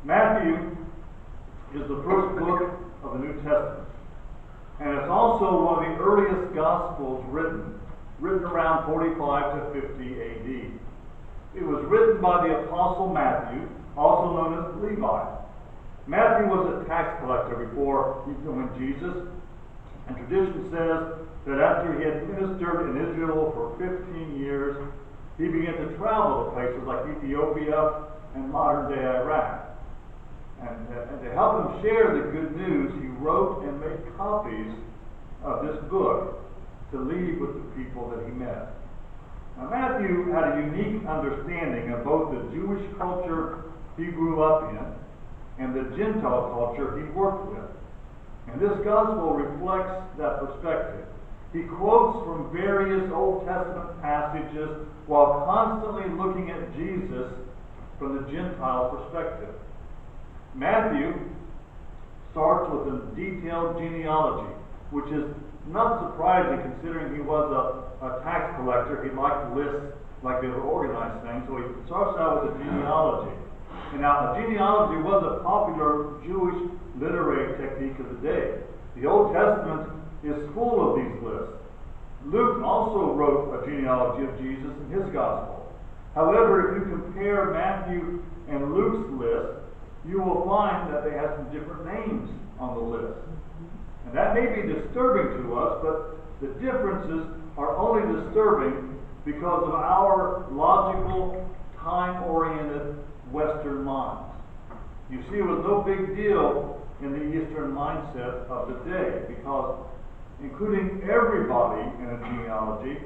Matthew is the first book of the New Testament, and it's also one of the earliest Gospels written around 45 to 50 AD. It was written by the Apostle Matthew, also known as Levi. Matthew was a tax collector before he joined Jesus, and tradition says that after he had ministered in Israel for 15 years, he began to travel to places like Ethiopia and modern-day Iraq. And to help him share the good news, he wrote and made copies of this book to leave with the people that he met. Now, Matthew had a unique understanding of both the Jewish culture he grew up in and the Gentile culture he worked with. And this gospel reflects that perspective. He quotes from various Old Testament passages while constantly looking at Jesus from the Gentile perspective. Matthew starts with a detailed genealogy, which is not surprising considering he was a tax collector. He liked lists like they were organized things, so he starts out with a genealogy. And now, a genealogy was a popular Jewish literary technique of the day. The Old Testament is full of these lists. Luke also wrote a genealogy of Jesus in his gospel. However, if you compare Matthew and Luke's list, you will find that they have some different names on the list. And that may be disturbing to us, but the differences are only disturbing because of our logical, time-oriented Western minds. You see, it was no big deal in the Eastern mindset of the day, because including everybody in a genealogy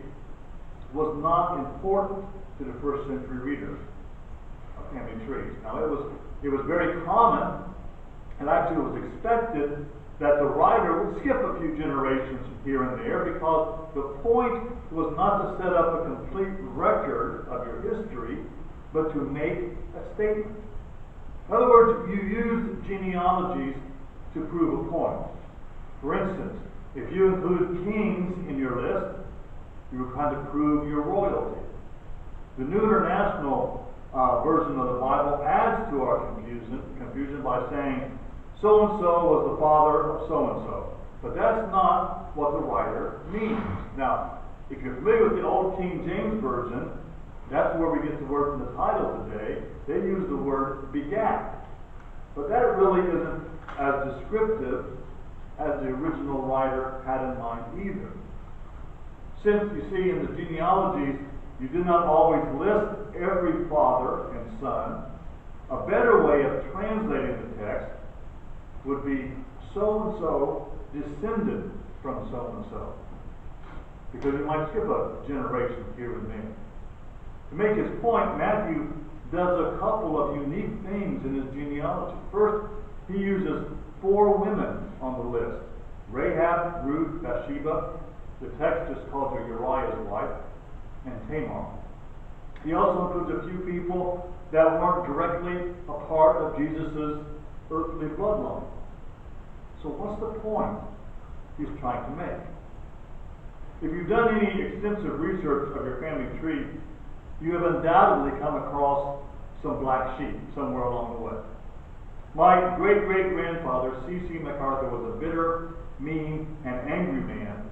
was not important to the first century readers of family trees. Now, it was very common, and actually it was expected, that the writer would skip a few generations here and there, because the point was not to set up a complete record of your history, but to make a statement. In other words, you use genealogies to prove a point. For instance, if you include kings in your list, you were trying to prove your royalty. The New International version of the Bible adds to our confusion by saying, so-and-so was the father of so-and-so. But that's not what the writer means. Now, if you're familiar with the Old King James Version, that's where we get the word from the title today. They use the word begat. But that really isn't as descriptive as the original writer had in mind either. Since, you see, in the genealogies, you do not always list every father and son, a better way of translating the text would be so-and-so descended from so-and-so. Because you might skip a generation here and there. To make his point, Matthew does a couple of unique things in his genealogy. First, he uses 4 women on the list: Rahab, Ruth, Bathsheba. The text just calls her Uriah's wife, and Tamar. He also includes a few people that weren't directly a part of Jesus' earthly bloodline. So what's the point he's trying to make? If you've done any extensive research of your family tree, you have undoubtedly come across some black sheep somewhere along the way. My great-great-grandfather, C.C. MacArthur, was a bitter, mean, and angry man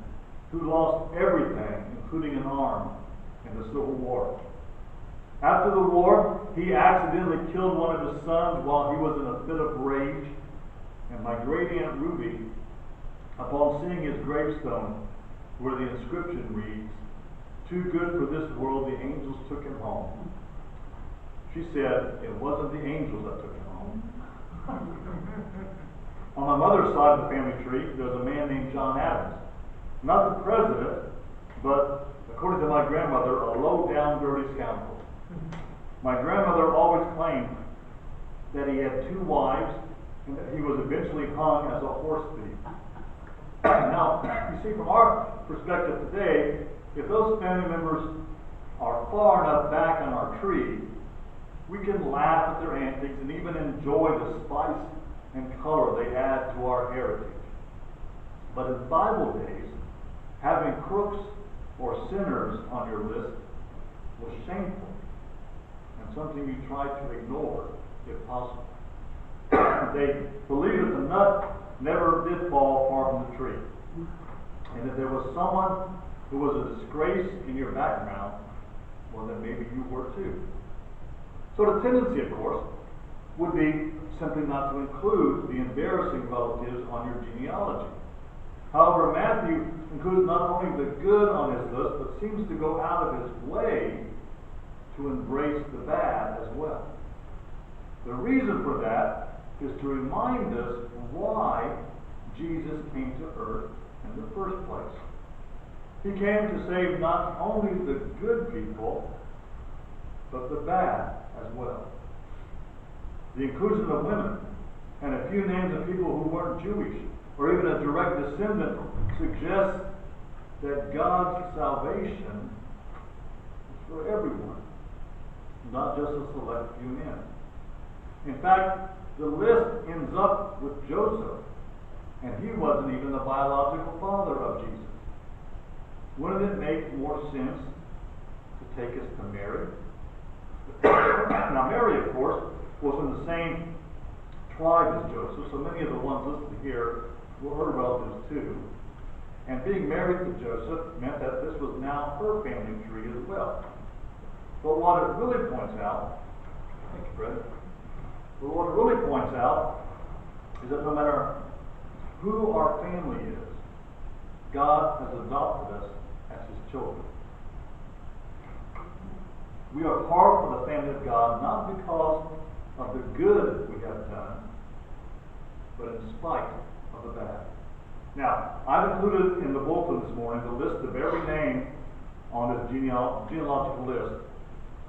who lost everything, including an arm, in the Civil War. After the war, he accidentally killed one of his sons while he was in a fit of rage, and my great-aunt Ruby, upon seeing his gravestone, where the inscription reads, "Too good for this world, the angels took him home," she said, "It wasn't the angels that took him home." On my mother's side of the family tree, there's a man named John Adams. Not the president, but, according to my grandmother, a low-down, dirty scoundrel. My grandmother always claimed that he had 2 wives and that he was eventually hung as a horse thief. Now, you see, from our perspective today, if those family members are far enough back on our tree, we can laugh at their antics and even enjoy the spice and color they add to our heritage. But in Bible days, having crooks or sinners on your list was shameful and something you tried to ignore if possible. They believed that the nut never did fall far from the tree. And if there was someone who was a disgrace in your background, well, then maybe you were too. So the tendency, of course, would be simply not to include the embarrassing relatives on your genealogy. However, Matthew includes not only the good on his list, but seems to go out of his way to embrace the bad as well. The reason for that is to remind us why Jesus came to earth in the first place. He came to save not only the good people, but the bad as well. The inclusion of women and a few names of people who weren't Jewish, or even a direct descendant, suggests that God's salvation is for everyone, not just a select few men. In fact, the list ends up with Joseph, and he wasn't even the biological father of Jesus. Wouldn't it make more sense to take us to Mary? Now, Mary, of course, was from the same tribe as Joseph, so many of the ones listed here were her relatives too. And being married to Joseph meant that this was now her family tree as well. But what it really points out, thank you, Fred. But what it really points out is that no matter who our family is, God has adopted us as His children. We are part of the family of God not because of the good we have done, but in spite of the bad. Now, I've included in the bulletin this morning the list of every name on this genealogical list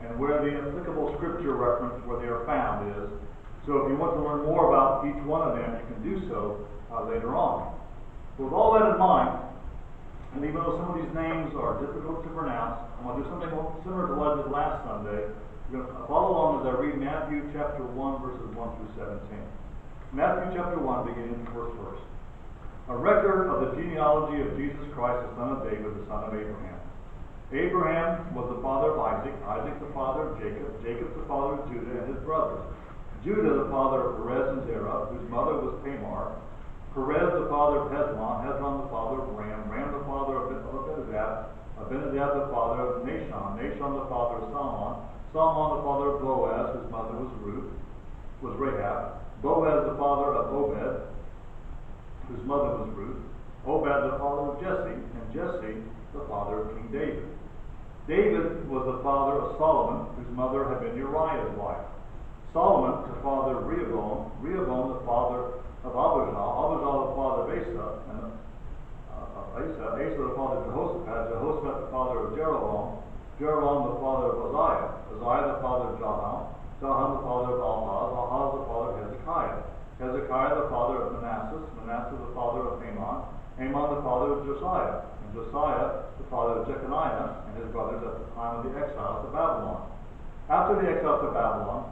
and where the applicable scripture reference where they are found is. So if you want to learn more about each one of them, you can do so later on. With all that in mind, and even though some of these names are difficult to pronounce, I'm going to do something similar to what I did last Sunday. You're going to follow along as I read Matthew chapter 1, verses 1 through 17. Matthew chapter 1, beginning with the first verse. A record of the genealogy of Jesus Christ, the son of David, the son of Abraham. Abraham was the father of Isaac, Isaac the father of Jacob, Jacob the father of Judah and his brothers. Judah the father of Perez and Zerah, whose mother was Tamar. Perez the father of Hezron, Hezron the father of Ram, Ram the father of Abinadab, Abinadab the father of Nashon, Nashon the father of Salmon, Salmon the father of Boaz, whose mother was Rahab, Boaz the father of Obed, whose mother was Ruth, Obed the father of Jesse, and Jesse the father of King David. David was the father of Solomon, whose mother had been Uriah's wife. Solomon the father of Rehoboam, Rehoboam the father of Abijah, Abijah the father of Asa, and Asa the father of Jehoshaphat, Jehoshaphat the father of Jeroboam, Jeroboam the father of Uzziah, Uzziah the father of Jotham, Jotham the father of Ahaz, Ahaz the father of Hezekiah, Hezekiah the father of Manasseh, Manasseh the father of Amon, Amon the father of Josiah, and Josiah the father of Jeconiah and his brothers at the time of the exile to Babylon. After the exile to Babylon,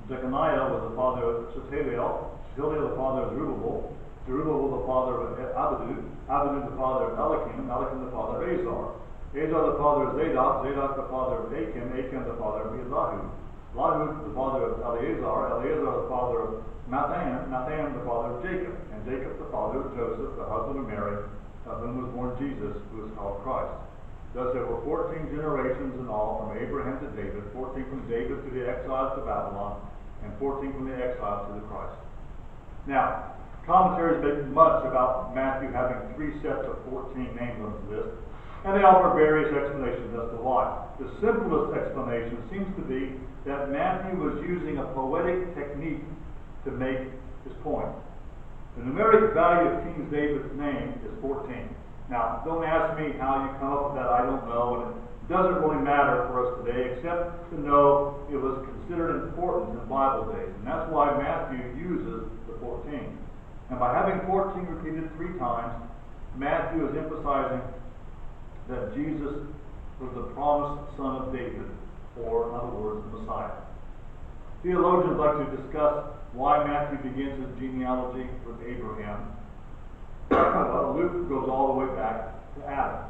Jeconiah was the father of Shealtiel, Shealtiel the father of Zerubbabel, Zerubbabel the father of Abidud, Abidud the father of Eliakim, Eliakim the father of Azar, Azar the father of Zadok, Zadok the father of Achim, Achim the father of Elihu, Elihu the father of Eleazar, Eleazar the father of Mathan, Mathan the father of Jacob, and Jacob the father of Joseph, the husband of Mary, of whom was born Jesus, who is called Christ. Thus there were 14 generations in all from Abraham to David, 14 from David to the exiles to Babylon, and 14 from the exiles to the Christ. Now, commentaries make much about Matthew having 3 sets of 14 names on his list, and they offer various explanations as to why. The simplest explanation seems to be that Matthew was using a poetic technique to make his point. The numeric value of King David's name is 14. Now, don't ask me how you come up with that, I don't know, and it doesn't really matter for us today, except to know it was considered important in Bible days, and that's why Matthew uses the 14. And by having 14 repeated 3 times, Matthew is emphasizing that Jesus was the promised son of David, or in other words, the Messiah. Theologians like to discuss why Matthew begins his genealogy with Abraham. Well, Luke goes all the way back to Adam.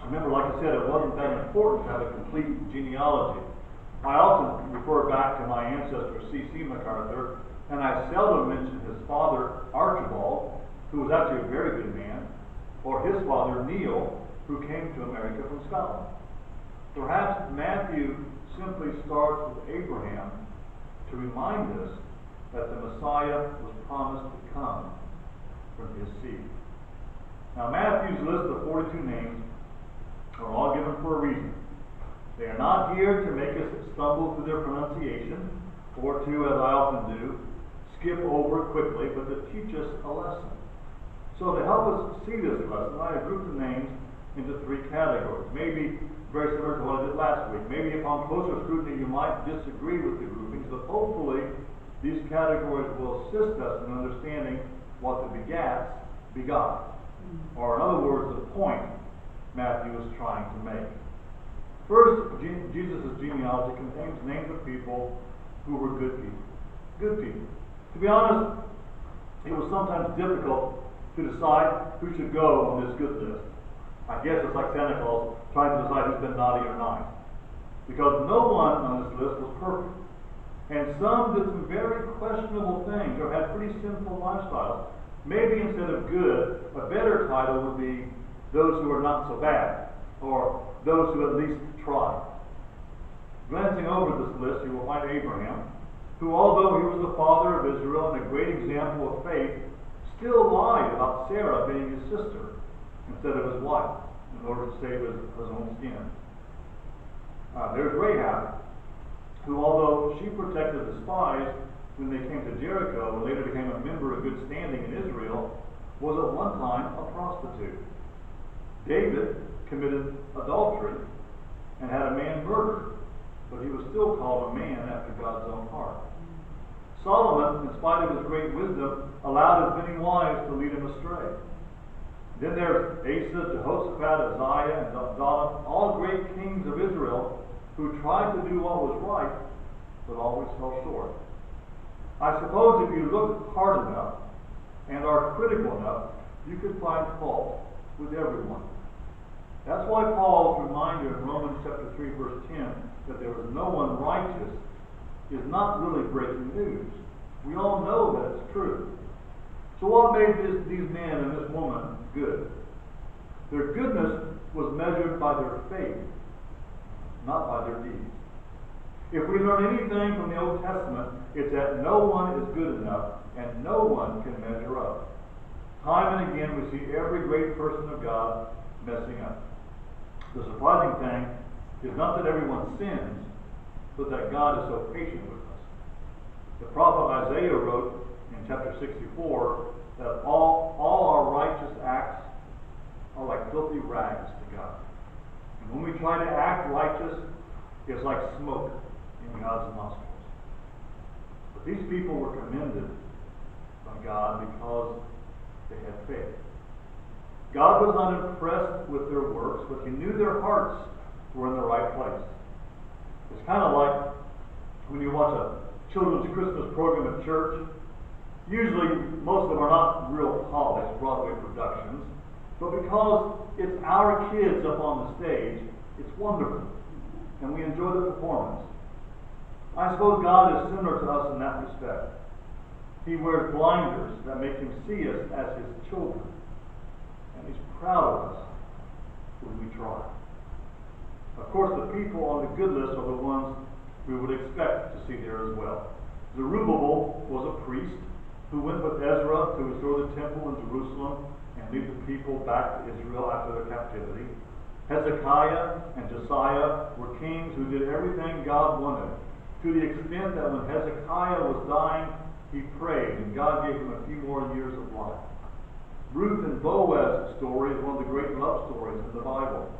Remember, like I said, it wasn't that important to have a complete genealogy. I often refer back to my ancestor C.C. MacArthur, and I seldom mention his father Archibald, who was actually a very good man, or his father Neil, who came to America from Scotland. Perhaps Matthew simply starts with Abraham to remind us that the Messiah was promised to come from his seed. Now, Matthew's list of 42 names are all given for a reason. They are not here to make us stumble through their pronunciation, or to, as I often do, skip over quickly, but to teach us a lesson. So to help us see this lesson, I have grouped the names into three categories. Maybe very similar to what I did last week. Maybe upon closer scrutiny you might disagree with the groupings, but hopefully these categories will assist us in understanding what the Begats begot, or in other words, the point Matthew is trying to make. First, Jesus' genealogy contains names of people who were good people. Good people. To be honest, it was sometimes difficult to decide who should go on this good list. I guess it's like Santa Claus trying to decide who's been naughty or nice. Because no one on this list was perfect. And some did some very questionable things or had pretty sinful lifestyles. Maybe instead of good, a better title would be those who are not so bad, or those who at least try. Glancing over this list, you will find Abraham, who, although he was the father of Israel and a great example of faith, still lied about Sarah being his sister instead of his wife in order to save his own skin. There's Rahab, who, although she protected the spies when they came to Jericho and later became a member of good standing in Israel, was at one time a prostitute. David committed adultery and had a man murdered, but he was still called a man after God's own heart. Solomon, in spite of his great wisdom, allowed his many wives to lead him astray. Then there's Asa, Jehoshaphat, Uzziah, and Jotham, all great kings of Israel who tried to do what was right, but always fell short. I suppose if you look hard enough and are critical enough, you could find fault with everyone. That's why Paul's reminder in Romans chapter 3, verse 10, that there was no one righteous, is not really breaking news. We all know that it's true. So what made these men and this woman good? Their goodness was measured by their faith, not by their deeds. If we learn anything from the Old Testament, it's that no one is good enough and no one can measure up. Time and again we see every great person of God messing up. The surprising thing is not that everyone sins, but that God is so patient with us. The prophet Isaiah wrote in chapter 64 that all our righteous acts are like filthy rags to God. And when we try to act righteous, it's like smoke in God's nostrils. But these people were commended by God because they had faith. God was not impressed with their works, but He knew their hearts were in the right place. It's kind of like when you watch a children's Christmas program at church. Usually, most of them are not real polished Broadway productions, but because it's our kids up on the stage, it's wonderful, and we enjoy the performance. I suppose God is similar to us in that respect. He wears blinders that make Him see us as His children, and He's proud of us when we try. Of course, the people on the good list are the ones we would expect to see there as well. Zerubbabel was a priest who went with Ezra to restore the temple in Jerusalem and lead the people back to Israel after their captivity. Hezekiah and Josiah were kings who did everything God wanted, to the extent that when Hezekiah was dying, he prayed, and God gave him a few more years of life. Ruth and Boaz's story is one of the great love stories in the Bible.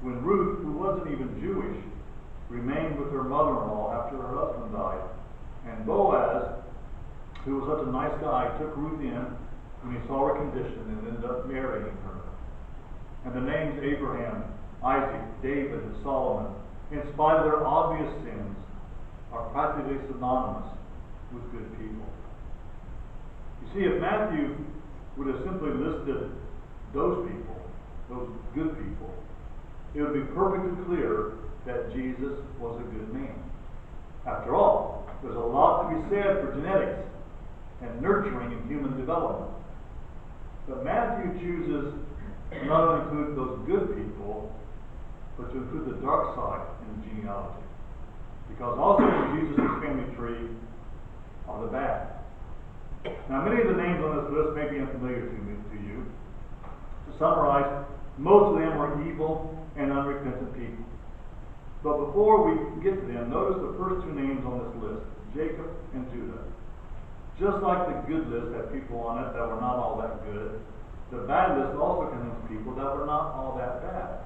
When Ruth, who wasn't even Jewish, remained with her mother-in-law after her husband died, and Boaz, who was such a nice guy, took Ruth in when he saw her condition and ended up marrying her. And the names Abraham, Isaac, David, and Solomon, in spite of their obvious sins, are practically synonymous with good people. You see, if Matthew would have simply listed those people, those good people, it would be perfectly clear that Jesus was a good man. After all, there's a lot to be said for genetics and nurturing in human development. But Matthew chooses to not only include those good people, but to include the dark side in the genealogy. Because also in Jesus' family tree are the bad. Now, many of the names on this list may be unfamiliar to you. To summarize, most of them were evil and unrepentant people. But before we get to them, notice the first two names on this list, Jacob and Judah. Just like the good list had people on it that were not all that good, the bad list also contains people that were not all that bad.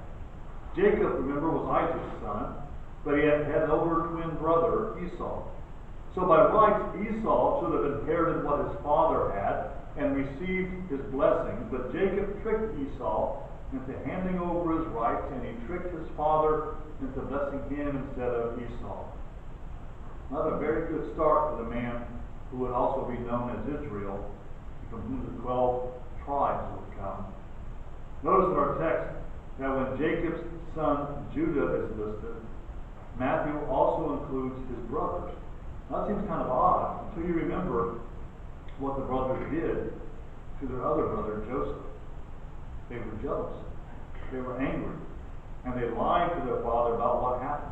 Jacob, remember, was Isaac's son, but he had an older twin brother, Esau. So by rights, Esau should have inherited what his father had and received his blessings, but Jacob tricked Esau into handing over his rights, and he tricked his father into blessing him instead of Esau. Not a very good start for the man who would also be known as Israel, from whom the 12 tribes would come. Notice in our text that when Jacob's son Judah is listed, Matthew also includes his brothers. That seems kind of odd until you remember what the brothers did to their other brother Joseph. They were jealous. They were angry. And they lied to their father about what happened.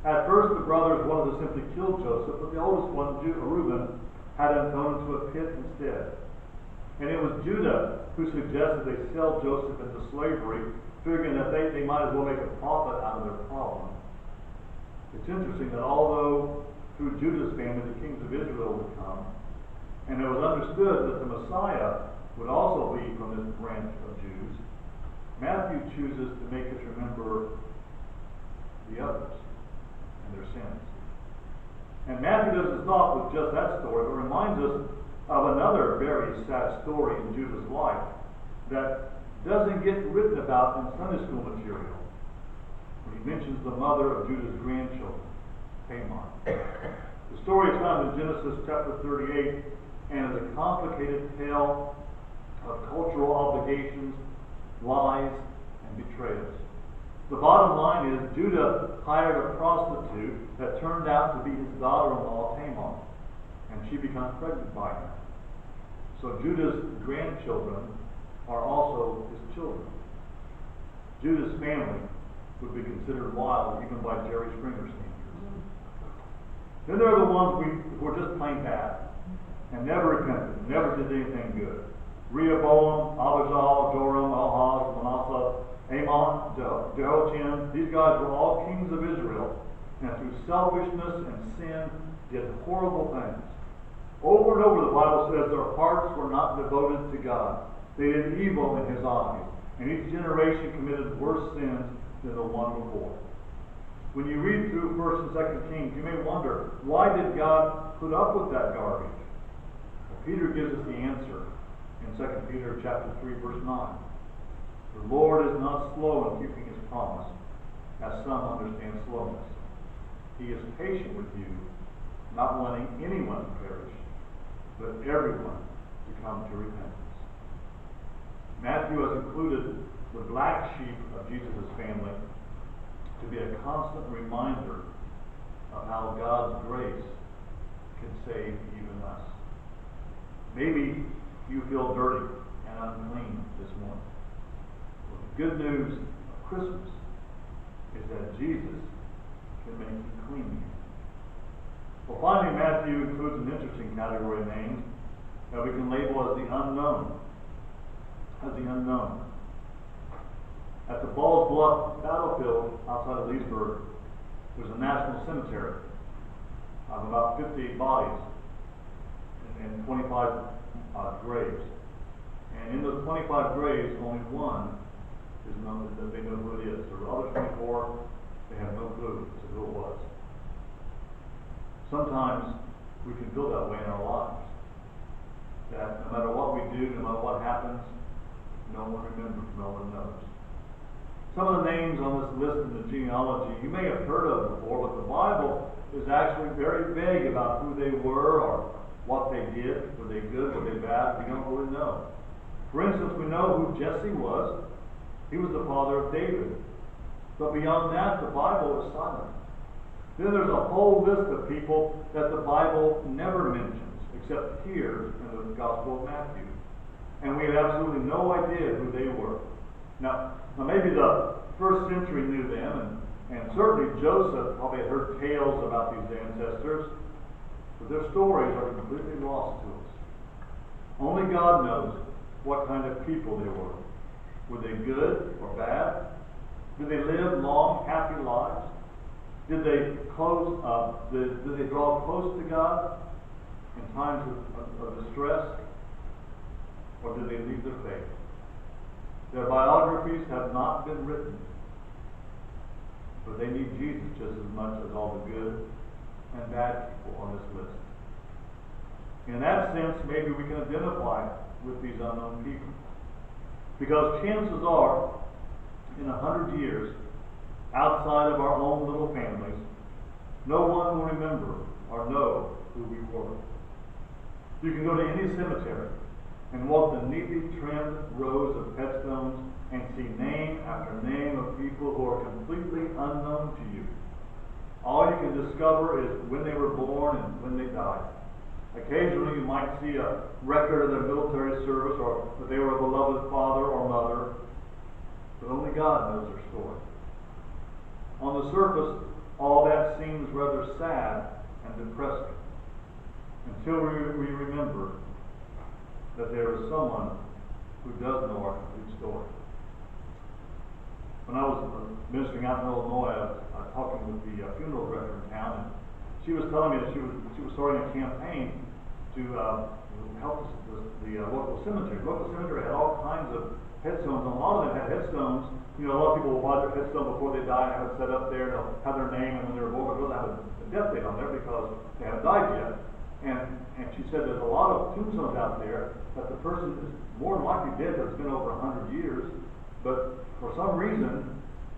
At first, the brothers wanted to simply kill Joseph, but the oldest one, Reuben, had him thrown into a pit instead. And it was Judah who suggested they sell Joseph into slavery, figuring that they might as well make a profit out of their problem. It's interesting that although through Judah's family the kings of Israel would come, and it was understood that the Messiah would also be from this branch of Jews, Matthew chooses to make us remember the others and their sins. And Matthew doesn't stop with just that story, but reminds us of another very sad story in Judah's life that doesn't get written about in Sunday school material. He mentions the mother of Judah's grandchildren, Tamar. The story is found in Genesis chapter 38 and is a complicated tale of cultural obligations, lies, and betrayals. The bottom line is Judah hired a prostitute that turned out to be his daughter-in-law Tamar, and she becomes pregnant by him. So Judah's grandchildren are also his children. Judah's family would be considered wild even by Jerry Springer standards. Then there are the ones who were just plain bad and never repented, never did anything good. Rehoboam, Abijah, Joram, Ahaz, Manasseh, Amon, Jehoiachin, these guys were all kings of Israel, and through selfishness and sin did horrible things. Over and over the Bible says their hearts were not devoted to God. They did evil in his eyes, and each generation committed worse sins than the one before. When you read through 1st and 2nd Kings, you may wonder, why did God put up with that garbage? Well, Peter gives us the answer in 2 Peter chapter 3, verse 9. The Lord is not slow in keeping his promise, as some understand slowness. He is patient with you, not wanting anyone to perish, but everyone to come to repentance. Matthew has included the black sheep of Jesus' family to be a constant reminder of how God's grace can save even us. Maybe you feel dirty and unclean this morning. Well, the good news of Christmas is that Jesus can make you clean again. Well, finally, Matthew includes an interesting category of names that we can label as the unknown. As the unknown. At the Balls Bluff battlefield outside of Leesburg, there's a national cemetery of about 58 bodies and 25 graves. And in those 25 graves, only one is known that they know who it is. The other 24, they have no clue as to who it was. Sometimes we can feel that way in our lives. That no matter what we do, no matter what happens, no one remembers, no one knows. Some of the names on this list in the genealogy you may have heard of before, but the Bible is actually very vague about who they were or what they did. Were they good? Were they bad? We don't really know. For instance, we know who Jesse was. He was the father of David. But beyond that, the Bible is silent. Then there's a whole list of people that the Bible never mentions, except here in the Gospel of Matthew. And we have absolutely no idea who they were. Now maybe the first century knew them, and certainly Joseph probably had heard tales about these ancestors, but their stories are completely lost to us. Only God knows what kind of people they were. Were they good or bad? Did they live long, happy lives? Did they draw close to God in times of distress? Or did they leave their faith? Their biographies have not been written, but they need Jesus just as much as all the good and bad people on this list. In that sense, maybe we can identify with these unknown people. Because chances are, in 100 years, outside of our own little families, no one will remember or know who we were. You can go to any cemetery and walk the neatly trimmed rows of headstones and see name after name of people who are completely unknown to you. All you can discover is when they were born and when they died. Occasionally you might see a record of their military service or that they were a beloved father or mother, but only God knows their story. On the surface, all that seems rather sad and depressing until we remember that there is someone who does know our complete story. When I was ministering out in Illinois, I was talking with the funeral director in town, and she was telling me that she was starting a campaign to help the local cemetery. The local cemetery had all kinds of headstones, and a lot of them had headstones. You know, a lot of people will buy their headstone before they die and have it set up there, and they'll have their name and when they were born, but they'll have a death date on there because they haven't died yet. And she said there's a lot of tombstones out there that the person is more than likely dead, that it's been over 100 years, but for some reason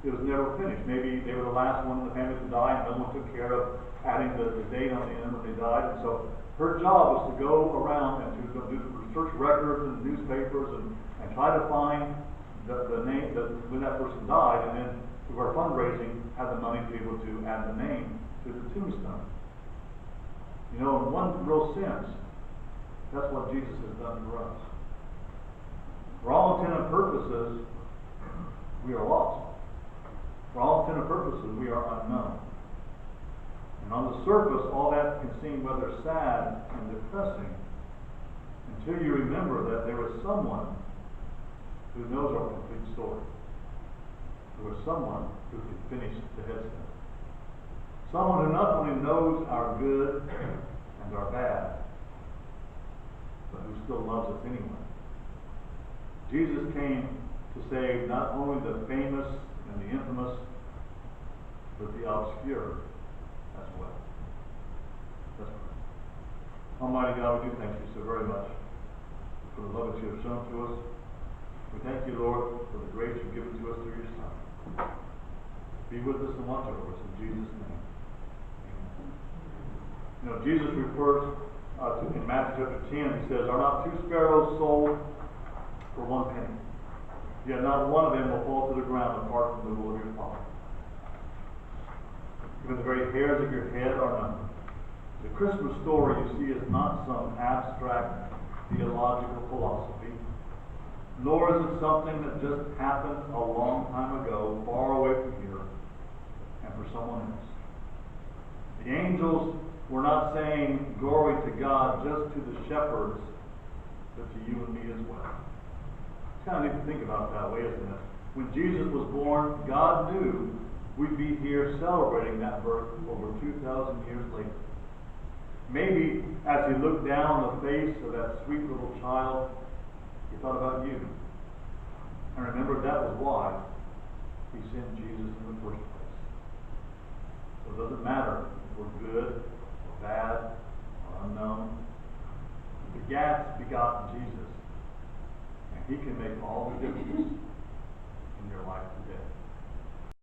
it was never finished. Maybe they were the last one in the family to die, and no one took care of adding the date on the end when they died. And so her job was to go around and to do research records and newspapers and try to find the name when that person died, and then through our fundraising have the money to be able to add the name to the tombstone. You know, in one real sense, that's what Jesus has done for us. For all intent and purposes, we are lost. For all intent and purposes, we are unknown. And on the surface, all that can seem rather sad and depressing until you remember that there is someone who knows our complete story. There is someone who can finish the headstone. Someone who not only knows our good and our bad, but who still loves us anyway. Jesus came to save not only the famous and the infamous, but the obscure as well. Let's pray. Almighty God, we do thank you so very much for the love that you have shown to us. We thank you, Lord, for the grace you've given to us through your Son. Be with us and watch over us in Jesus' name. You know, Jesus refers in Matthew chapter 10, he says, "Are not 2 sparrows sold for 1 penny? Yet not one of them will fall to the ground apart from the will of your Father. Even the very hairs of your head are numbered." The Christmas story, you see, is not some abstract theological philosophy, nor is it something that just happened a long time ago, far away from here, and for someone else. The angels were not saying glory to God just to the shepherds, but to you and me as well. It's kind of neat to think about it that way, isn't it? When Jesus was born, God knew we'd be here celebrating that birth over 2,000 years later. Maybe as he looked down the face of that sweet little child, he thought about you. And remembered that was why he sent Jesus in the first place. So it doesn't matter if we're good or bad or unknown. Begats begot Jesus. And he can make all the difference in your life today.